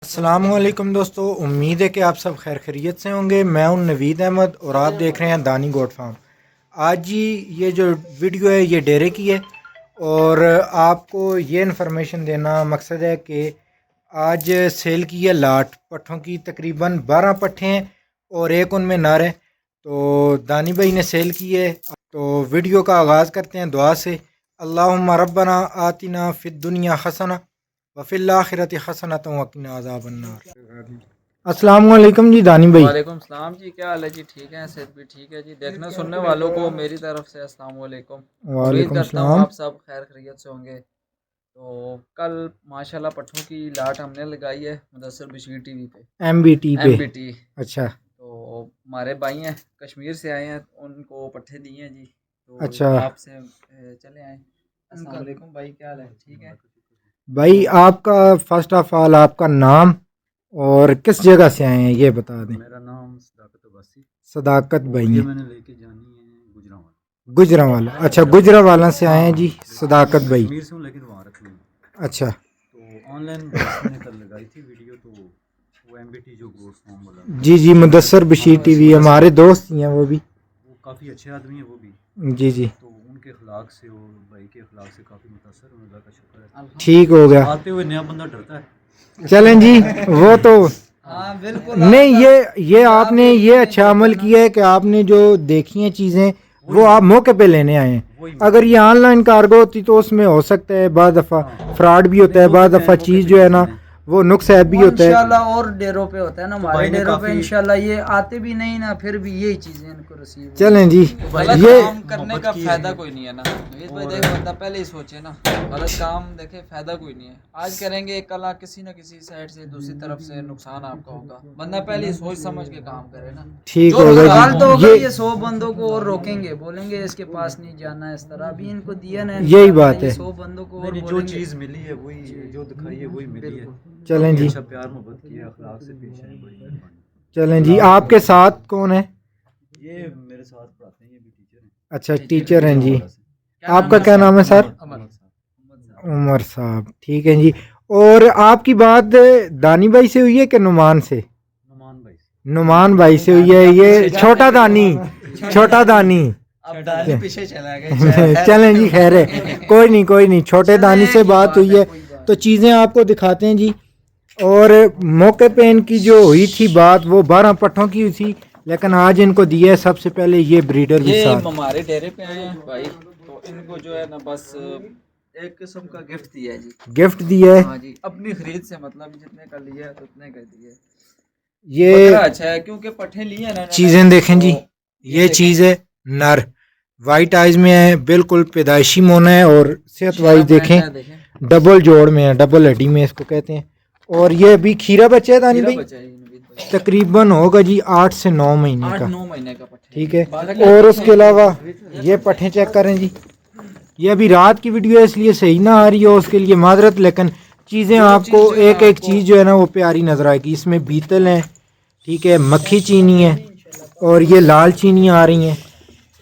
अस्सलामुअलैकुम दोस्तों, उम्मीद है कि आप सब खैर खैरियत से होंगे। मैं हूं नवीद अहमद और आप देख रहे हैं दानी गोट फार्म। आज जी ये जो वीडियो है ये डेरे की है और आपको ये इन्फॉर्मेशन देना मकसद है कि आज सेल की है लाट पट्ठों की। तकरीबन 12 पट्ठे हैं और एक उनमें नर है। तो दानी भाई ने सेल की है। तो वीडियो का आगाज़ करते हैं दुआ से। अल्लाहुम्मा रब्बना आतिना फिद दुनिया हसना वफिल आखिरति हसनतन वक़िना अज़ाबन्नार। अस्सलाम वालेकुम जी दानी भाई। वालेकुम सलाम जी, क्या हाल है जी? ठीक है, सेहत भी ठीक है जी। देखने सुनने वालों को मेरी तरफ से अस्सलाम वालेकुम। उम्मीद वालेकुम करता हूँ सलाम। आप सब खैर खैरियत से होंगे। तो कल माशाल्लाह पट्ठों की लाट हमने लगाई है मुदस्सर बशीर टीवी पे, एमबीटी पे। एमबीटी। अच्छा तो हमारे भाई हैं, कश्मीर से आए हैं, उनको पट्ठे दिए हैं जी। तो अच्छा आपसे चले आए। अस्सलाम वालेकुम भाई, क्या हाल है? ठीक है भाई, आपका फर्स्ट ऑफ ऑल आपका नाम और किस जगह से आए हैं ये बता दें। मेरा नाम सदाकत अब्बासी। सदाकत भाई ये हैं मैंने लेके जानी है गुजरांवाला। गुजरांवाला। अच्छा, गुजरांवाला से आए हैं जी सदाकत भाई। कश्मीर से हूँ लेकिन वहाँ रखी हूँ। अच्छा तो ऑनलाइन मैंने कल लगाई थी वीडियो, तो वो एमबीटी जो गोट फार्म वाला, जी जी, मुदस्सर बशीर टीवी हमारे दोस्त ही हैं वो भी। वो काफ़ी अच्छे आदमी हैं वो भी। जी जी तो उनके अखलाक से और भाई के अखलाक से काफ़ी मुतासर हूँ, अल्लाह का शुक्र है। ठीक हो गया। आते हुए नया बंदा डरता है। चलें जी, वो तो हाँ बिल्कुल। नहीं, ये आपने ये अच्छा अमल किया है कि आपने जो देखी हैं चीज़ें वो आप मौके पे लेने आए हैं। अगर ये ऑनलाइन कार्गो होती तो उसमें हो सकता है बाद दफ़ा फ्रॉड भी होता है, बाद दफ़ा चीज़ जो है ना वो नुक्स ऐब भी होता है। इंशाल्लाह और डेरों पे होता है ना, हमारे भाई ने डेरों पे काफी- इंशाल्लाह ये आते भी नहीं ना, फिर भी यही चीजें इनको रसीब होती चलें जी, गलत ये काम करने का फायदा कोई नहीं है ना नवीद भाई। देख बंदा पहले ही सोचे ना, गलत काम देखे फायदा कोई नहीं है। आज करेंगे कल किसी न किसी साइड से दूसरी तरफ से नुकसान आपका होगा। बंदा पहले ही सोच समझ के काम करे ना। ठीक जो होगा हाल तो जी। होगा, ये 100 बंदों को और रोकेंगे, बोलेंगे इसके पास नहीं जाना है, इस तरह अभी इनको दिया ना, यही बात है। 100 बंदों को और नहीं, जो बोलेंगे। चीज़ मिली है वही, जो दिखाई है वही मिली है। चलें जी, अच्छा प्यार मोहब्बत किया, अखलाक से पेश आए, बड़ी मेहरबानी। चलें जी। आपके साथ कौन है? ये मेरे साथ पढ़ाते हैं, ये भी टीचर हैं। अच्छा, टीचर हैं जी। गुजरांवाला से। आपका क्या नाम है सर? अमर साहब। उमर साहब, ठीक है जी। और आपकी बात दानी भाई से हुई है कि नुमान से? नुमान भाई। नुमान भाई से हुई है। ये छोटा दानी, छोटा दानी। अब दानी पीछे चला गया। चलें जी, खैर है, कोई नहीं, छोटे दानी से बात हुई है तो चीज़ें आपको दिखाते हैं जी। और मौके पे इनकी जो हुई थी बात वो 12 पट्ठों की हुई थी, लेकिन आज इनको दिया है सबसे पहले ये ब्रीडर भी ये साथ हमारे डेरे पे आए हैं भाई, तो इनको जो है ना बस एक किस्म का गिफ्ट दिया है जी। गिफ्ट दिया है। हाँ जी, अपनी खरीद से, मतलब जितने का लिया है तो उतने का दिए। ये बकरा अच्छा है क्योंकि पट्ठे लिए हैं ना इन्होंने। चीज़ें देखें जी, तो ये चीज़ है नर, वाइट आइज में है, बिल्कुल पैदाइशी मोना है और सेहत वाइज देखें डबल जोड़ में है, डबल हड्डी में इसको कहते हैं। और ये अभी खीरा बच्चा है दानी खीरा भाई, बचा है नवीद भाई। तकरीबन होगा जी 8 से 9 महीने 8 का। 9 महीने का पट्ठा। ठीक है। और उसके अलावा ये पट्ठे चेक करें जी। ये अभी रात की वीडियो है इसलिए सही ना आ रही हो, उसके लिए माजरत, लेकिन चीज़ें आपको एक एक चीज़ जो है ना वो प्यारी नज़र आएगी। इसमें बीतल है, ठीक है, मक्खी चीनी है और ये लाल चीनी आ रही हैं,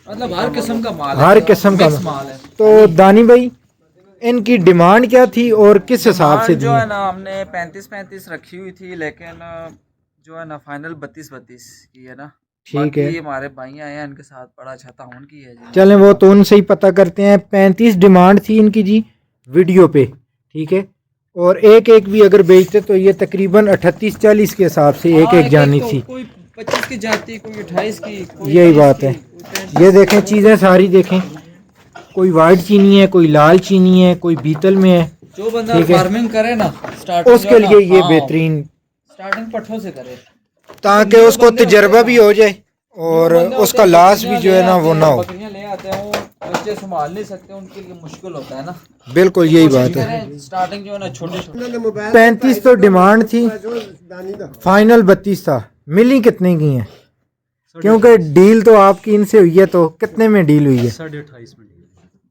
मतलब हर किस्म का माल है, हर किस्म का मिक्स माल है। तो दानी भाई इनकी डिमांड क्या थी और किस हिसाब से दी? जो है ना हमने 35 रखी हुई थी, लेकिन जो है ना फाइनल 32 की है ना। ठीक है, बाकी हमारे भाई आए हैं, इनके साथ बड़ा अच्छा ताउन की है जी। चलें वो तो उनसे ही पता करते हैं। 35 डिमांड थी इनकी जी वीडियो पे, ठीक है। और एक एक भी अगर बेचते तो ये तकरीबन 38-40 के हिसाब से एक एक जानी थी। कोई 25 की जाती, कोई 28 की, कोई यही 23 बात की, है। कोई 35 ये देखें चीज़ें सारी देखें, कोई वाइट चीनी है, कोई लाल चीनी है, कोई बीतल में है। जो बंदा ठीक है। फार्मिंग करे ना स्टार्टिंग, उसके लिए ये बेहतरीन, स्टार्टिंग पट्ठों से करे ताकि उसको तजर्बा भी हो जाए और उसका लॉस भी जो है ना वो ना हो। बकरियां ले आते हैं, वो बच्चे संभाल नहीं सकते, उनके लिए मुश्किल होता है ना। बिल्कुल यही बात है। स्टार्टिंग जो है ना छोटे छोटे। 35 तो डिमांड थी, फाइनल 32 था। मिली कितने की हैं? क्योंकि डील तो आपकी इनसे हुई है, तो कितने में डील हुई है? 28.5 में।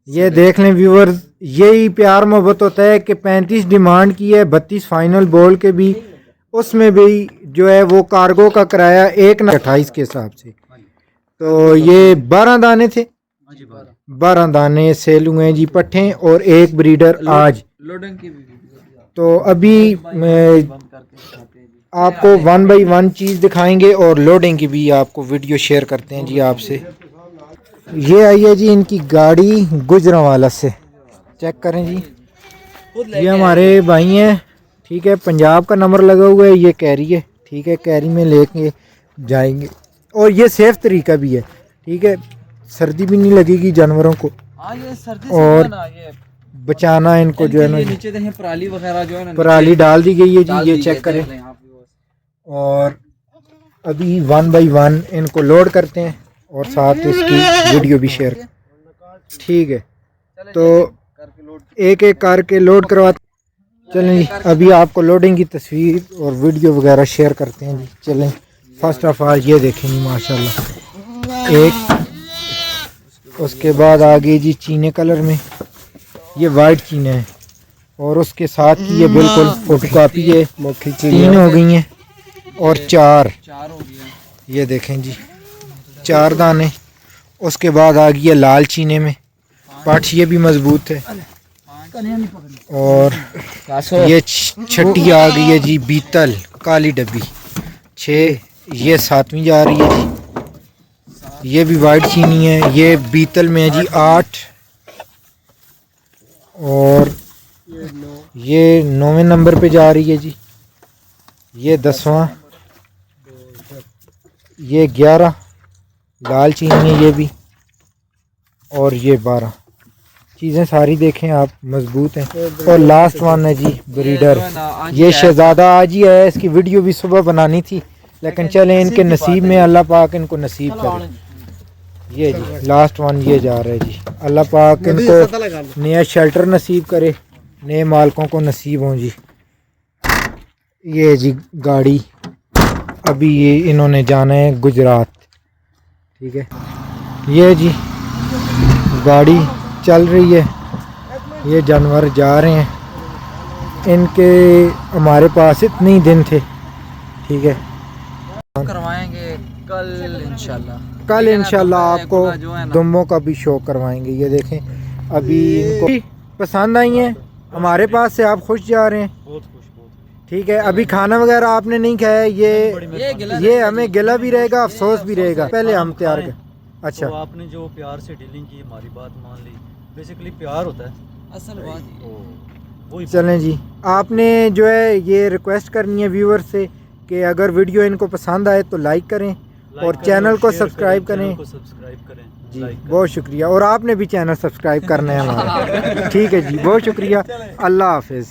ये देख लें व्यूअर्स, यही प्यार मोहब्बत होता है कि 35 डिमांड की है, 32 फाइनल बोल के भी, उसमें भी जो है वो कार्गो का किराया 1/28 के हिसाब से। तो ये 12 दाने थे, हाँ जी, 12 दाने सेल हुए हैं जी पट्ठे और एक ब्रीडर आज। लोडिंग की भी तो अभी आपको 1 बाई 1 चीज़ दिखाएंगे और लोडिंग की भी आपको वीडियो शेयर करते हैं जी आपसे। ये आई है जी इनकी गाड़ी गुजरांवाला से, चेक करें जी। ये हमारे भाई हैं, ठीक है, पंजाब का नंबर लगा हुआ है, ये कैरी है, ठीक है, कैरी में लेके जाएंगे और ये सेफ तरीका भी है, ठीक है, सर्दी भी नहीं लगेगी जानवरों को ये सर्दी और से ना ये बचाना इनको जो है ना, नीचे देखें पराली वगैरह जो है ना पराली डाल दी गई है डाल जी, ये दी चेक गई, करें। देख लें आप भी। और अभी 1 बाई 1 इनको लोड करते हैं और साथ इसकी वीडियो भी शेयर, ठीक है। तो एक एक करके लोड करवाते, चलें जी। अभी आपको लोडिंग की तस्वीर और वीडियो वगैरह शेयर करते हैं जी, चलें। फर्स्ट ऑफ ऑल ये देखें जी माशाल्लाह एक, उसके बाद आ गई जी चीने कलर में, ये वाइट चीने है और उसके साथ की ये बिल्कुल फोटो कापी है, 3 हो गई हैं और 4 हो गया। ये देखें जी 4 दाने। उसके बाद आ गई है लाल चीने में, पाठ ये भी मजबूत है। और ये छठी आ गई है जी बीतल काली डब्बी 6, ये 7वीं जा रही है जी, ये भी वाइट चीनी है, ये बीतल में है जी 8 और ये 9वें नंबर पे जा रही है जी, ये 10वां, ये 11 लाल चीनी है ये भी, और ये 12 चीज़ें सारी देखें आप मजबूत हैं। और लास्ट वन है जी ब्रीडर, ये शहजादा आज ही है, इसकी वीडियो भी सुबह बनानी थी लेकिन चले इनके नसीब में, अल्लाह पाक इनको नसीब करे। ये जी लास्ट वन ये जा रहा है जी, अल्लाह पाक इनको नया शेल्टर नसीब करे, नए मालकों को नसीब हों जी। ये जी गाड़ी अभी ये इन्होंने जाना है गुजरात, ठीक है। ये जी गाड़ी चल रही है, ये जानवर जा रहे हैं, इनके हमारे पास इतने ही दिन थे, ठीक है। करवाएंगे कल इंशाल्लाह, कल इंशाल्लाह आपको जो है ना दुम्बों का भी शो करवाएंगे। ये देखें अभी इनको पसंद आई हैं, हमारे पास से आप खुश जा रहे हैं, बहुत खुश, बहुत ठीक है। अभी खाना वगैरह आपने नहीं खाया, ये हमें गिला भी रहेगा, अफसोस भी रहेगा, पहले हम तैयार कर। अच्छा तो आपने जो प्यार से डीलिंग की, हमारी बात मान ली, बेसिकली प्यार होता है असल बात तो वही। चलें जी, आपने जो है ये रिक्वेस्ट करनी है व्यूअर से कि अगर वीडियो इनको पसंद आए तो लाइक करें और चैनल को सब्सक्राइब करें जी, बहुत शुक्रिया। और आपने भी चैनल सब्सक्राइब करना है हमारा, ठीक है जी, बहुत शुक्रिया, अल्लाह हाफिज़।